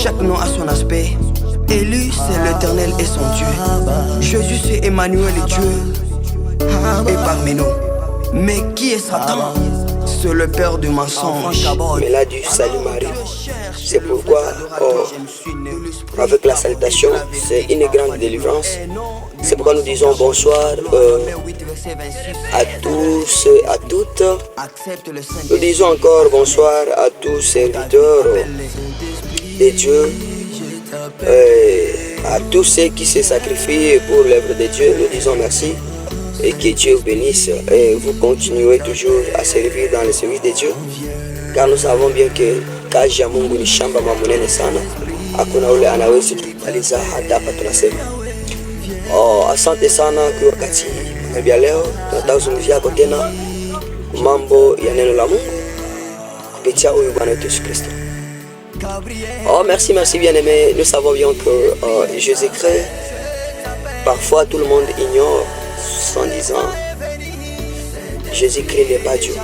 Chaque nom a son aspect. Élu, c'est l'Éternel et son Dieu. Jésus, c'est Emmanuel et Dieu est parmi nous. Mais qui est Satan? C'est le père du mensonge. Mais là du salut Marie. C'est pourquoi, avec la salutation, c'est une grande délivrance. C'est pourquoi nous disons bonsoir à tous et à toutes. Nous disons encore bonsoir à tous serviteurs de Dieu, à tous ceux qui se sacrifient pour l'œuvre de Dieu. Nous disons merci et que Dieu vous bénisse et vous continuez toujours à servir dans le service de Dieu, car nous savons bien que kazi ya Mungu ni shamba munene sana, hakuna ule anaweza kumaliza hata hapa tunasema. Asante sana kwa wakati ya leo. Tunataka kuzungumzia tena mambo ya neno la Mungu kupitia huyu Bwana wetu Yesu Kristo. Merci bien-aimé. Nous savons bien que Jésus-Christ, parfois tout le monde ignore en disant Jésus-Christ n'est pas Dieu.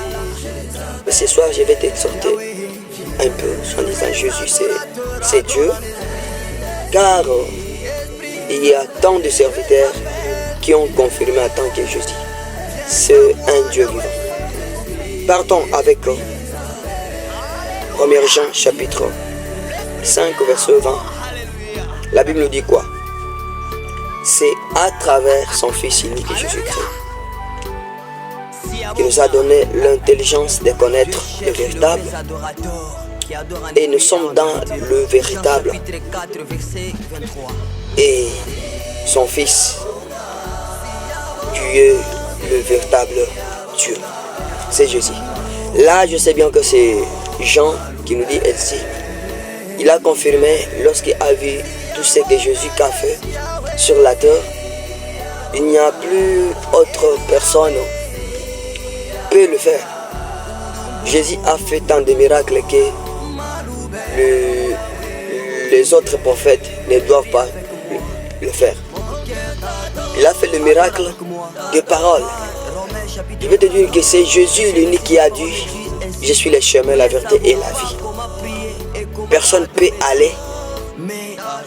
Mais ce soir, je vais t'exhorter un peu en disant Jésus c'est Dieu, car il y a tant de serviteurs qui ont confirmé en tant que Jésus c'est un Dieu vivant. Partons avec 1 Jean chapitre 5 verset 20. La Bible nous dit quoi? C'est à travers son Fils unique Jésus-Christ qui nous a donné l'intelligence de connaître le véritable, et nous sommes dans le véritable, et son Fils Dieu, le véritable Dieu, c'est Jésus. Là je sais bien que c'est Jean qui nous dit ici, il a confirmé lorsqu'il a vu tout ce que Jésus a fait sur la terre. Il n'y a plus autre personne peut le faire. Jésus a fait tant de miracles que les autres prophètes ne doivent pas le faire. Il a fait le miracle de parole. Je vais te dire que c'est Jésus l'unique qui a dit je suis le chemin, la vérité et la vie. Personne ne peut aller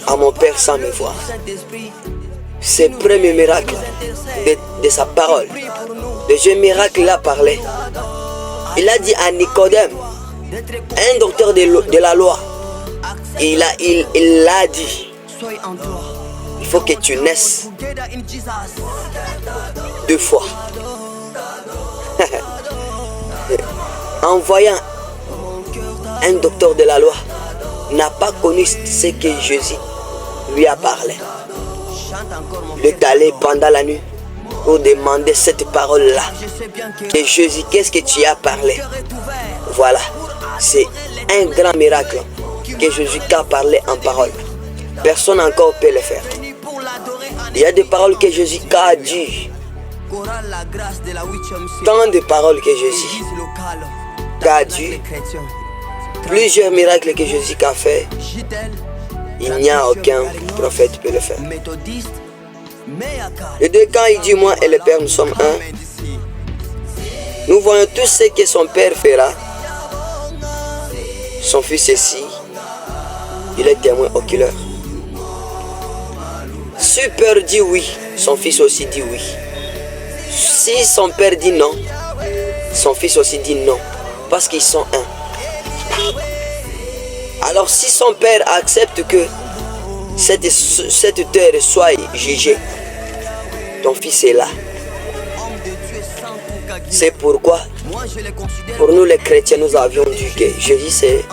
à mon Père sans me voir. C'est le premier miracle de sa parole. Le deuxième miracle, il a parlé. Il a dit à Nicodème, un docteur de la loi, il a dit, il faut que tu naisses 2 fois. En voyant un docteur de la loi, n'a pas connu ce que Jésus lui a parlé. Il est allé pendant la nuit pour demander cette parole-là. Et Jésus, qu'est-ce que tu as parlé? Voilà, c'est un grand miracle que Jésus a parlé en parole. Personne encore peut le faire. Il y a des paroles que Jésus a dit. Tant de paroles que Jésus a dit. Plusieurs miracles que Jésus a fait. Il n'y a aucun prophète qui peut le faire. Et de quand il dit moi et le Père nous sommes un, nous voyons tout ce que son Père fera. Son Fils ici, il est témoin oculaire. Si Père dit oui, son Fils aussi dit oui. Si son Père dit non, son Fils aussi dit non. Parce qu'ils sont un. Alors si son Père accepte que cette terre soit jugée, ton Fils est là. C'est pourquoi, pour nous les chrétiens, nous avions dit que Jésus c'est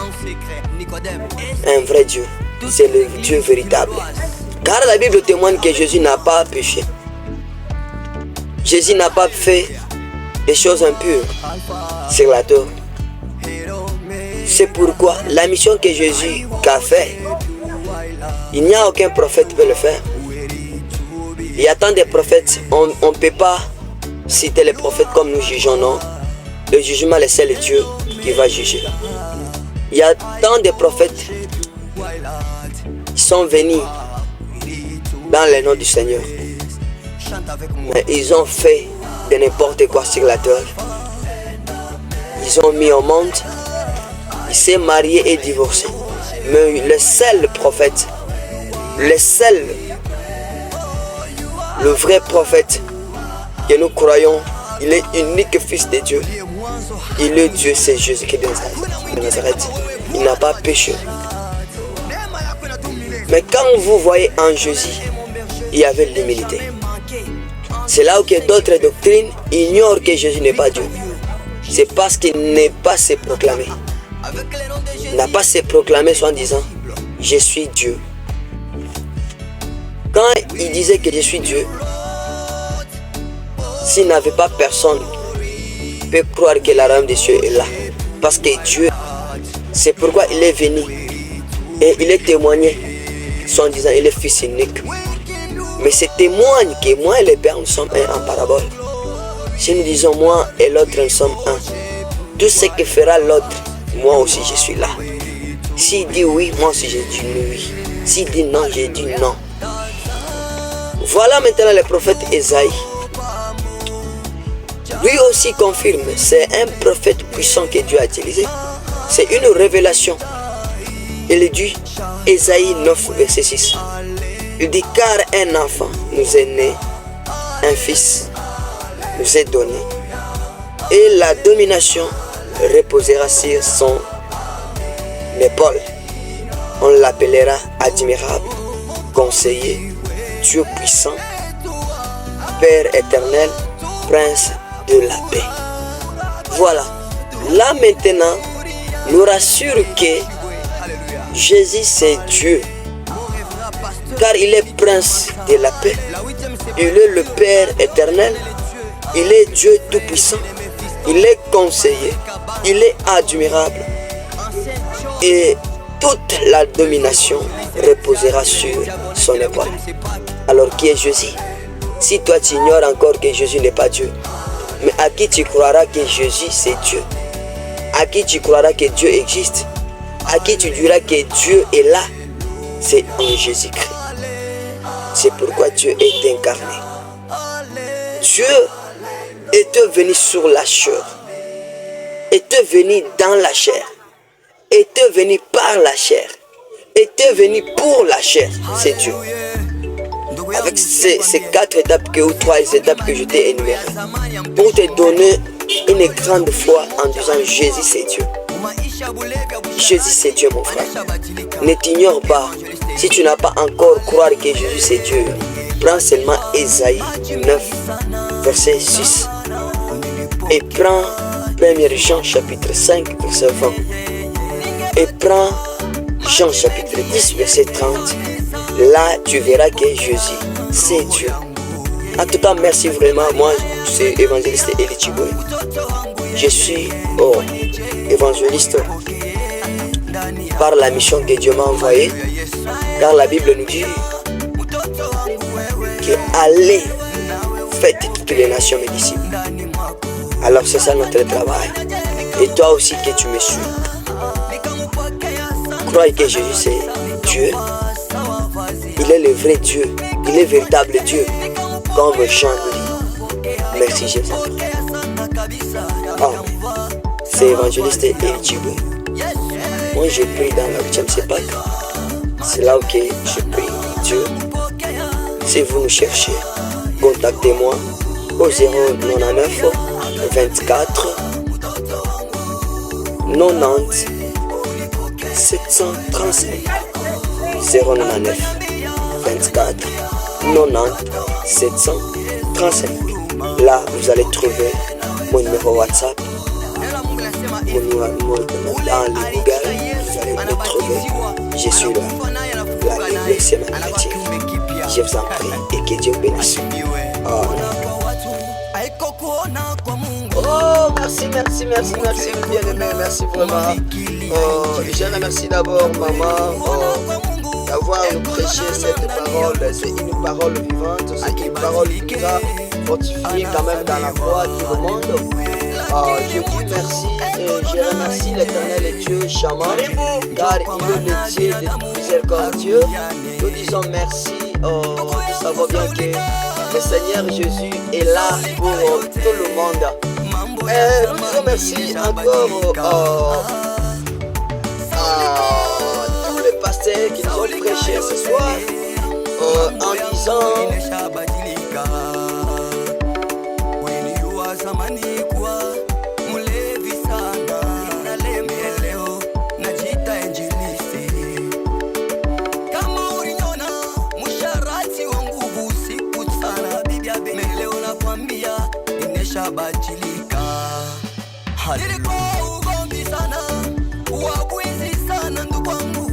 un vrai Dieu. C'est le Dieu véritable. Car la Bible témoigne que Jésus n'a pas péché. Jésus n'a pas fait des choses impures sur la terre. C'est pourquoi la mission que Jésus a fait, il n'y a aucun prophète qui peut le faire. Il y a tant de prophètes, on ne peut pas citer les prophètes comme nous jugeons, non. Le jugement, c'est le Dieu qui va juger. Il y a tant de prophètes qui sont venus dans le nom du Seigneur. Mais ils ont fait de n'importe quoi sur la terre. Ils ont mis au monde, ils s'est mariés et divorcés. Mais le seul prophète, le seul, le vrai prophète que nous croyons, il est unique fils de Dieu. Il est Dieu, c'est Jésus-Christ de Nazareth. Il n'a pas péché. Mais quand vous voyez en Jésus, il y avait l'humilité. C'est là où d'autres doctrines ignorent que Jésus n'est pas Dieu. C'est parce qu'il n'est pas se proclamé. Il n'a pas se proclamé en disant « Je suis Dieu ». Quand il disait que je suis Dieu, s'il n'avait pas personne, peut croire que la reine des cieux est là. Parce que Dieu, c'est pourquoi il est venu. Et il est témoigné, en disant il est fils unique. Mais c'est témoigne que moi et le Père, nous sommes un en parabole. Si nous disons moi et l'autre, nous sommes un. Tout ce que fera l'autre, moi aussi je suis là. S'il dit oui, moi aussi je dis oui. S'il dit non, je dis non. Voilà maintenant le prophète Ésaïe. Lui aussi confirme, c'est un prophète puissant que Dieu a utilisé. C'est une révélation. Il dit, Ésaïe 9, verset 6. Il dit, car un enfant nous est né, un fils nous est donné, et la domination reposera sur son épaule. On l'appellera admirable, conseiller, Dieu puissant, Père éternel, prince de la paix. Voilà. Là maintenant, nous rassure que Jésus c'est Dieu. Car il est prince de la paix. Il est le Père éternel. Il est Dieu tout-puissant. Il est conseiller. Il est admirable. Et toute la domination reposera sur son épaule. Alors qui est Jésus? Si toi tu ignores encore que Jésus n'est pas Dieu, mais à qui tu croiras que Jésus c'est Dieu? À qui tu croiras que Dieu existe? À qui tu diras que Dieu est là? C'est en Jésus-Christ. C'est pourquoi Dieu est incarné. Dieu était venu sur la chair, était venu dans la chair, était venu par la chair, était venu pour la chair. C'est Dieu. Avec ces 4 étapes ou 3 étapes que je t'ai énumérées, pour te donner une grande foi en disant Jésus c'est Dieu. Jésus c'est Dieu mon frère. Ne t'ignore pas. Si tu n'as pas encore croire que Jésus c'est Dieu, prends seulement Ésaïe 9 verset 6 et prends 1 Jean chapitre 5 verset 20 et prends Jean chapitre 10 verset 30. Là tu verras que Jésus c'est Dieu. En tout cas merci vraiment. Moi c'est évangéliste Eli Chiboué. Je suis évangéliste par la mission que Dieu m'a envoyée. Car la Bible nous dit que allez, faites toutes les nations mes disciples. Alors c'est ça notre travail. Et toi aussi que tu me suis. Crois que Jésus c'est Dieu. Il est le vrai Dieu. Il est véritable Dieu. Comme Jean nous dit. Merci Jésus. C'est évangéliste Eli Chiboué. Moi je prie dans la 8e CEPAC. C'est là où je prie Dieu. Si vous nous cherchez, contactez-moi au 099 24 90 735 099 24 90 735. Là vous allez trouver mon numéro WhatsApp, mon numéro dans le Google, vous allez me trouver. Je suis là. La Bible c'est ma narrative. Je vous en prie et que Dieu bénisse. Oh, merci, bien aimé, merci vraiment. Je remercie d'abord maman d'avoir nous prêché cette parole. C'est une parole vivante, c'est une parole qui nous a fortifié quand même dans la foi tout le monde. Je dis merci et je remercie l'éternel et Dieu Shaman, car il est le Dieu de miséricordieux. Nous disons merci. Nous savons bien que le Seigneur Jésus est là pour tout le monde. Nous disons merci encore à tous prêcher ce soir en disant badilika. Nilikuwa ugomvi sana, wabwizi sana ndugu wangu,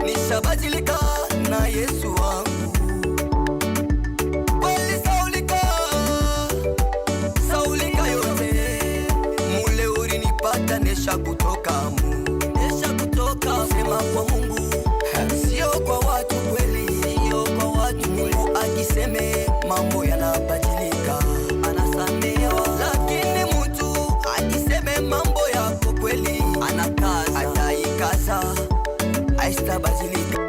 nishabadilika na Yesu wangu. Kweli saulika yote, mule ulinipata nesha kutoka sema kwa Mungu, sio kwa watu kweli, sio kwa watu. Mungu akiseme mambo yanabadilika, lakini mtu akiseme mambo yako kweli, anakaza, ataikaza, haistabadilika.